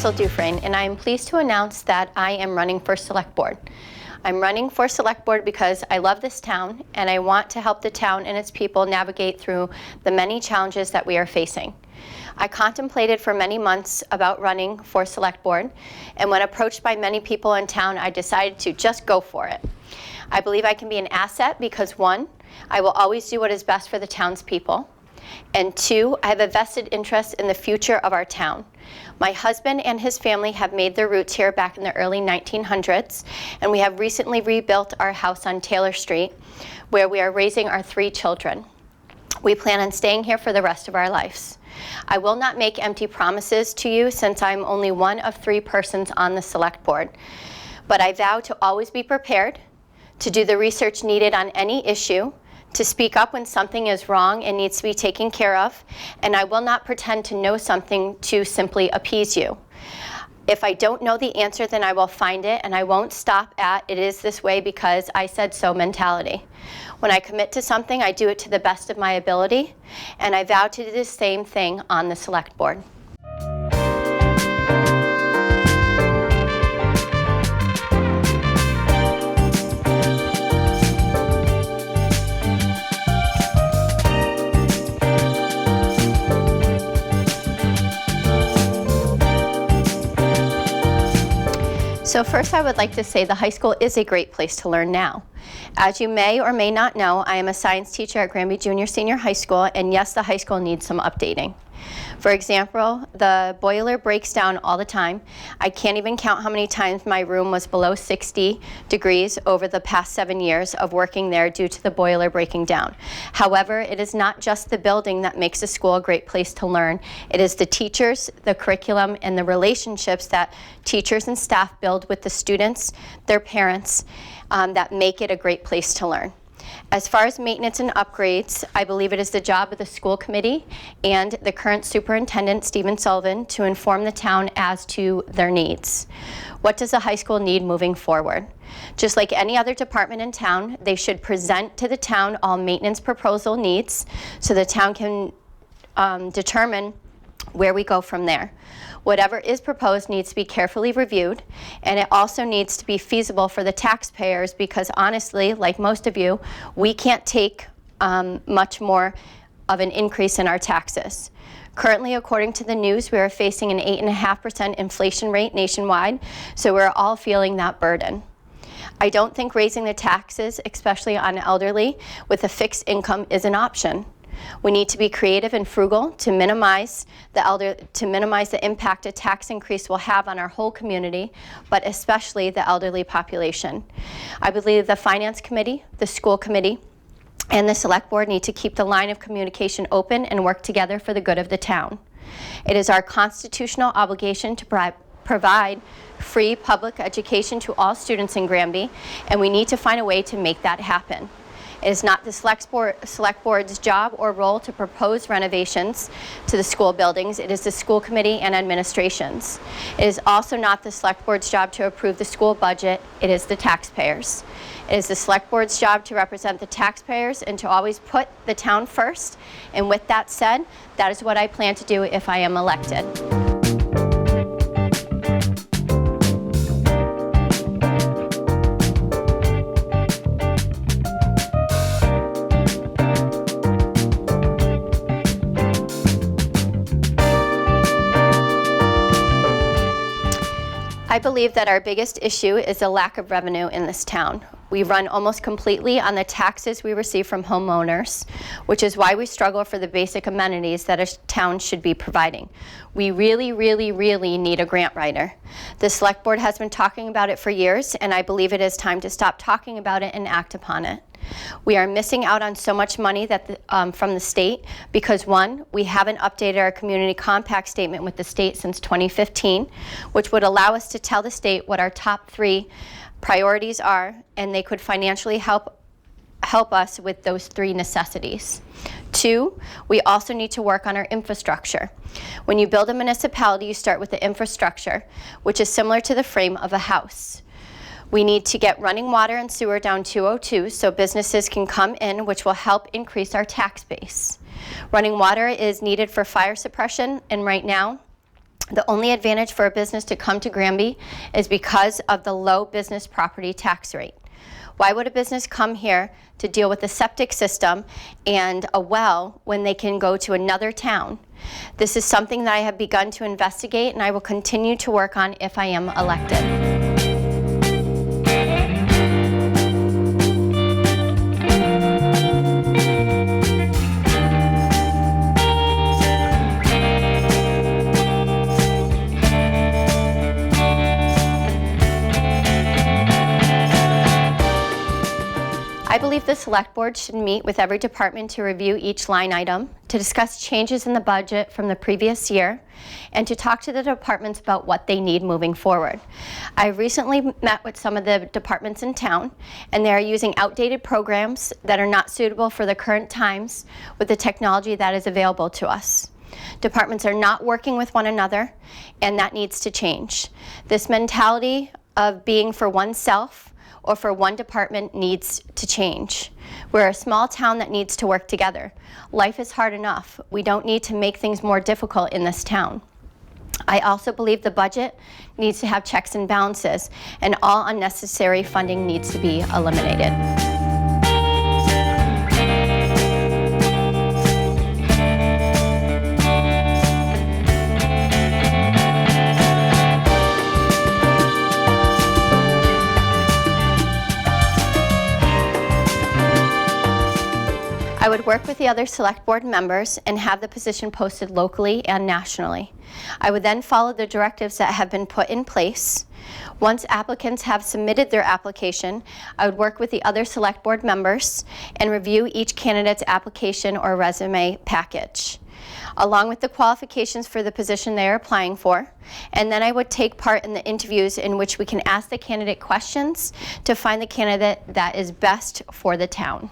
Crystal Dufresne, and I am pleased to announce that I am running for Select Board. I'm running for Select Board because I love this town and I want to help the town and its people navigate through the many challenges that we are facing. I contemplated for many months about running for Select Board, and when approached by many people in town, I decided to just go for it. I believe I can be an asset because 1, I will always do what is best for the townspeople, and 2, I have a vested interest in the future of our town. My husband and his family have made their roots here back in the early 1900s, and we have recently rebuilt our house on Taylor Street, where we are raising our 3 children. We plan on staying here for the rest of our lives. I will not make empty promises to you since I'm only one of 3 persons on the Select Board, but I vow to always be prepared, to do the research needed on any issue, to speak up when something is wrong and needs to be taken care of, and I will not pretend to know something to simply appease you. If I don't know the answer, then I will find it, and I won't stop at "it is this way because I said so" mentality. When I commit to something, I do it to the best of my ability, and I vow to do the same thing on the Select Board. So first I would like to say the high school is a great place to learn now. As you may or may not know, I am a science teacher at Granby Junior Senior High School, and yes, the high school needs some updating. For example, the boiler breaks down all the time. I can't even count how many times my room was below 60 degrees over the past 7 years of working there due to the boiler breaking down. However, it is not just the building that makes a school a great place to learn. It is the teachers, the curriculum, and the relationships that teachers and staff build with the students, their parents, that make it a great place to learn. As far as maintenance and upgrades, I believe it is the job of the school committee and the current superintendent, Stephen Sullivan, to inform the town as to their needs. What does the high school need moving forward? Just like any other department in town, they should present to the town all maintenance proposal needs so the town can determine where we go from there. Whatever is proposed needs to be carefully reviewed, and it also needs to be feasible for the taxpayers because honestly, like most of you, we can't take much more of an increase in our taxes. Currently, according to the news, we are facing an 8.5% inflation rate nationwide, so we're all feeling that burden. I don't think raising the taxes, especially on elderly, with a fixed income is an option. We need to be creative and frugal to minimize the impact a tax increase will have on our whole community, but especially the elderly population. I believe the Finance Committee, the School Committee, and the Select Board need to keep the line of communication open and work together for the good of the town. It is our constitutional obligation to provide free public education to all students in Granby, and we need to find a way to make that happen. It is not the Select Board's job or role to propose renovations to the school buildings. It is the school committee and administration's. It is also not the Select Board's job to approve the school budget. It is the taxpayers. It is the Select Board's job to represent the taxpayers and to always put the town first. And with that said, that is what I plan to do if I am elected. I believe that our biggest issue is the lack of revenue in this town. We run almost completely on the taxes we receive from homeowners, which is why we struggle for the basic amenities that a town should be providing. We really, really, really need a grant writer. The Select Board has been talking about it for years, and I believe it is time to stop talking about it and act upon it. We are missing out on so much money from the state because 1, we haven't updated our community compact statement with the state since 2015, which would allow us to tell the state what our top 3 priorities are, and they could financially help us with those 3 necessities. 2, we also need to work on our infrastructure. When you build a municipality, you start with the infrastructure, which is similar to the frame of a house. We need to get running water and sewer down 202 so businesses can come in, which will help increase our tax base. Running water is needed for fire suppression, and right now The only advantage for a business to come to Granby is because of the low business property tax rate. Why would a business come here to deal with the septic system and a well when they can go to another town? This is something that I have begun to investigate, and I will continue to work on if I am elected. I believe the Select Board should meet with every department to review each line item, to discuss changes in the budget from the previous year, and to talk to the departments about what they need moving forward. I recently met with some of the departments in town, and they are using outdated programs that are not suitable for the current times with the technology that is available to us. Departments are not working with one another, and that needs to change. This mentality of being for oneself or for one department needs to change. We're a small town that needs to work together. Life is hard enough. We don't need to make things more difficult in this town. I also believe the budget needs to have checks and balances, and all unnecessary funding needs to be eliminated. I would work with the other Select Board members and have the position posted locally and nationally. I would then follow the directives that have been put in place. Once applicants have submitted their application, I would work with the other Select Board members and review each candidate's application or resume package, along with the qualifications for the position they are applying for. And then I would take part in the interviews in which we can ask the candidate questions to find the candidate that is best for the town.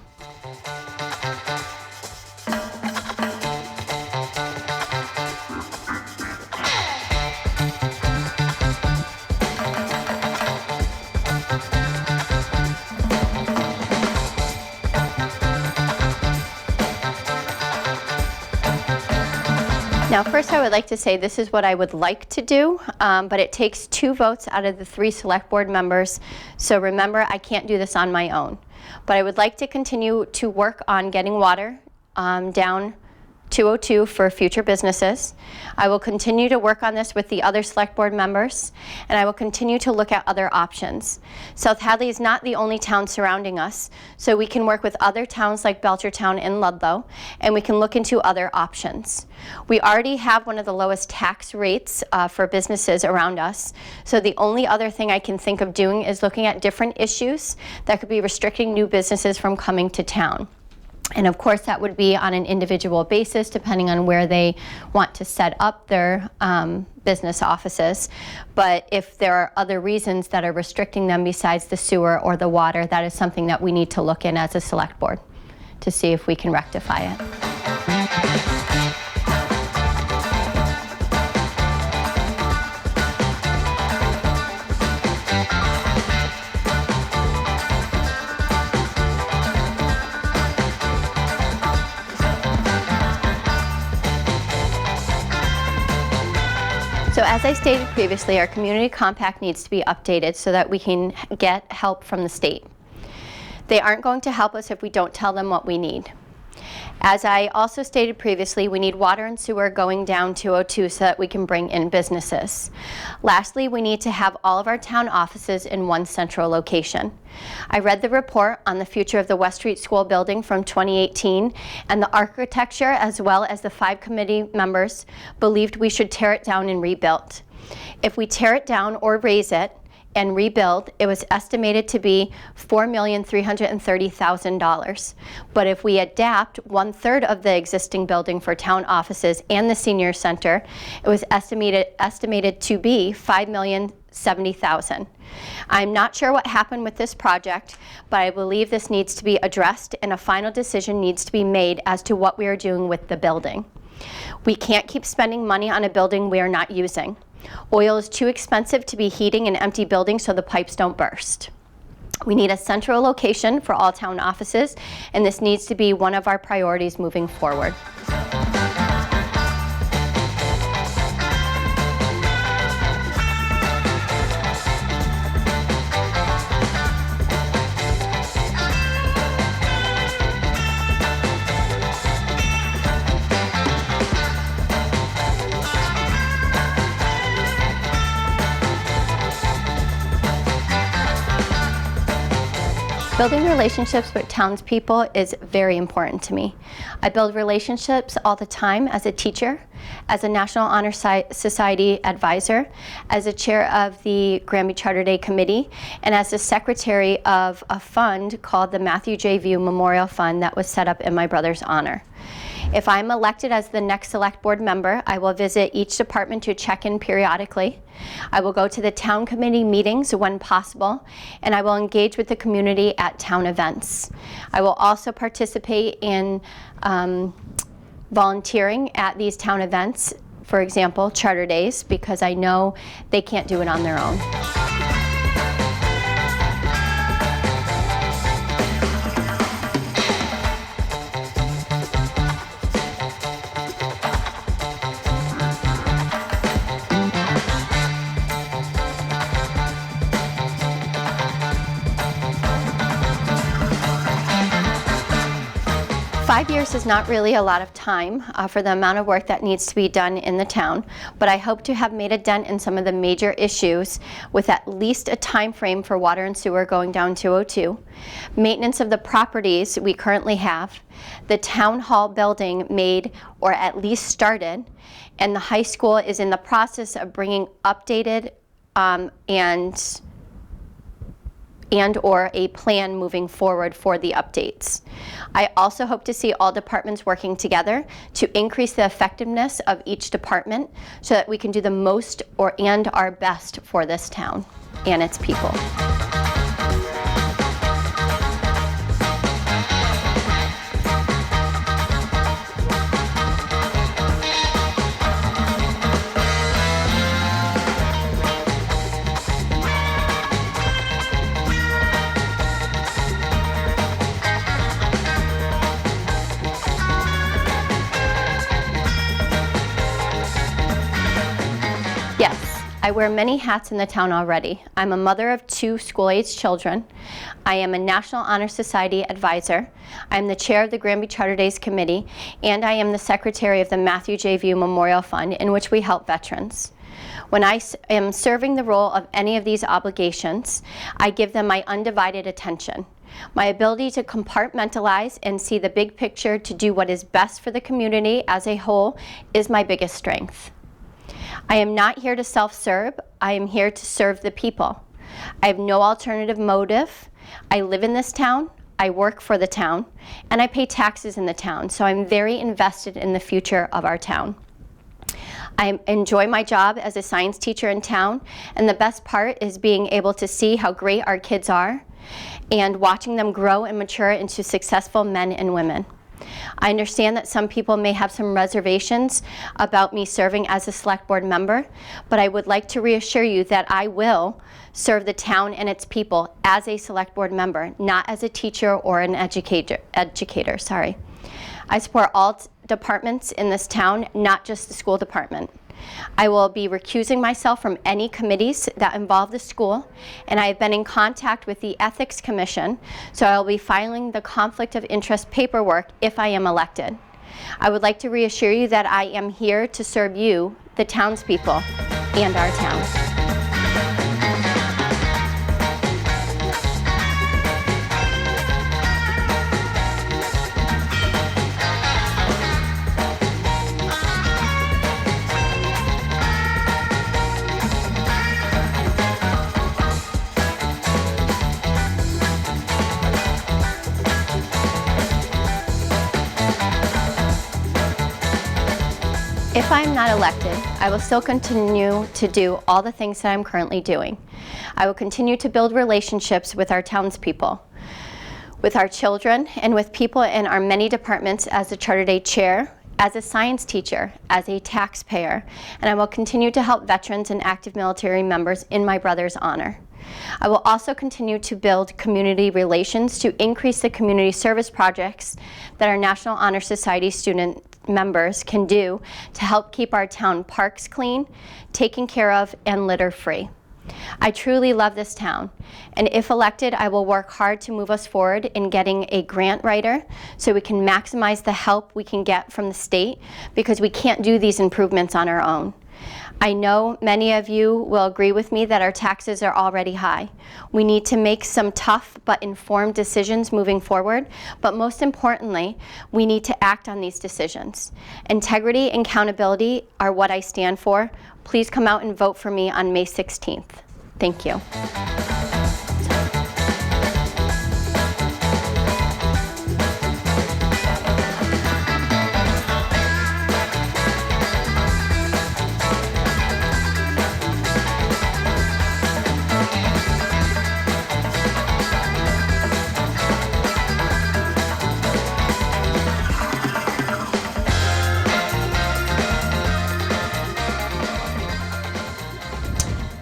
Now, first I would like to say this is what I would like to do, but it takes 2 votes out of the 3 Select Board members. So remember, I can't do this on my own. But I would like to continue to work on getting water down 202 for future businesses. I will continue to work on this with the other Select Board members, and I will continue to look at other options. South Hadley is not the only town surrounding us, so we can work with other towns like Belchertown and Ludlow, and we can look into other options. We already have one of the lowest tax rates for businesses around us, so the only other thing I can think of doing is looking at different issues that could be restricting new businesses from coming to town. And of course, that would be on an individual basis, depending on where they want to set up their business offices. But if there are other reasons that are restricting them besides the sewer or the water, that is something that we need to look in as a Select Board to see if we can rectify it. So as I stated previously, our community compact needs to be updated so that we can get help from the state. They aren't going to help us if we don't tell them what we need. As I also stated previously, we need water and sewer going down 202 so that we can bring in businesses. Lastly, we need to have all of our town offices in one central location. I read the report on the future of the West Street School building from 2018, and the architecture as well as the 5 committee members believed we should tear it down and rebuild. If we tear it down or raise it and rebuild, it was estimated to be $4,330,000. But if we adapt 1/3 of the existing building for town offices and the senior center, it was estimated to be $5,070,000. I'm not sure what happened with this project, but I believe this needs to be addressed and a final decision needs to be made as to what we are doing with the building. We can't keep spending money on a building we are not using. Oil is too expensive to be heating an empty building so the pipes don't burst. We need a central location for all town offices, and this needs to be one of our priorities moving forward. Building relationships with townspeople is very important to me. I build relationships all the time as a teacher, as a National Honor Society advisor, as a chair of the Granby Charter Day Committee, and as the secretary of a fund called the Matthew J. View Memorial Fund that was set up in my brother's honor. If I'm elected as the next select board member, I will visit each department to check in periodically. I will go to the town committee meetings when possible, and I will engage with the community at town events. I will also participate in volunteering at these town events, for example, Charter Days, because I know they can't do it on their own. 5 years is not really a lot of time for the amount of work that needs to be done in the town, but I hope to have made a dent in some of the major issues with at least a time frame for water and sewer going down 202, maintenance of the properties we currently have, the town hall building made or at least started, and the high school is in the process of bringing updated and or a plan moving forward for the updates. I also hope to see all departments working together to increase the effectiveness of each department so that we can do the most and our best for this town and its people. Yes, I wear many hats in the town already. I'm a mother of 2 school-aged children. I am a National Honor Society advisor. I'm the chair of the Granby Charter Days Committee, and I am the secretary of the Matthew J. View Memorial Fund, in which we help veterans. When I am serving the role of any of these obligations, I give them my undivided attention. My ability to compartmentalize and see the big picture to do what is best for the community as a whole is my biggest strength. I am not here to self-serve. I am here to serve the people. I have no alternative motive. I live in this town, I work for the town, and I pay taxes in the town, so I'm very invested in the future of our town. I enjoy my job as a science teacher in town, and the best part is being able to see how great our kids are and watching them grow and mature into successful men and women. I understand that some people may have some reservations about me serving as a select board member, but I would like to reassure you that I will serve the town and its people as a select board member, not as a teacher or an educator. I support all departments in this town, not just the school department. I will be recusing myself from any committees that involve the school, and I have been in contact with the Ethics Commission, so I will be filing the conflict of interest paperwork if I am elected. I would like to reassure you that I am here to serve you, the townspeople, and our town. If I am not elected, I will still continue to do all the things that I'm currently doing. I will continue to build relationships with our townspeople, with our children, and with people in our many departments as a Charter Day chair, as a science teacher, as a taxpayer, and I will continue to help veterans and active military members in my brother's honor. I will also continue to build community relations to increase the community service projects that our National Honor Society student members can do to help keep our town parks clean, taken care of, and litter free. I truly love this town, and if elected, I will work hard to move us forward in getting a grant writer so we can maximize the help we can get from the state, because we can't do these improvements on our own. I know many of you will agree with me that our taxes are already high. We need to make some tough but informed decisions moving forward, but most importantly, we need to act on these decisions. Integrity and accountability are what I stand for. Please come out and vote for me on May 16th. Thank you.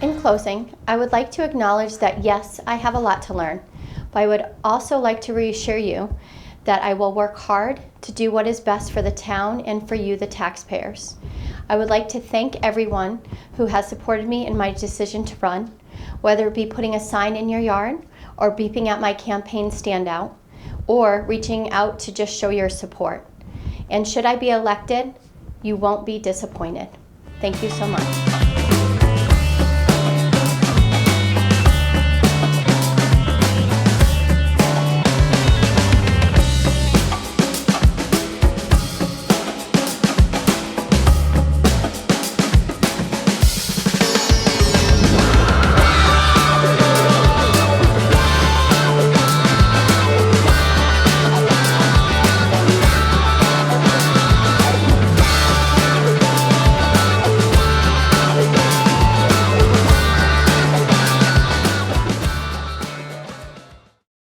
In closing, I would like to acknowledge that yes, I have a lot to learn, but I would also like to reassure you that I will work hard to do what is best for the town and for you, the taxpayers. I would like to thank everyone who has supported me in my decision to run, whether it be putting a sign in your yard or beeping at my campaign standout, or reaching out to just show your support. And should I be elected, you won't be disappointed. Thank you so much.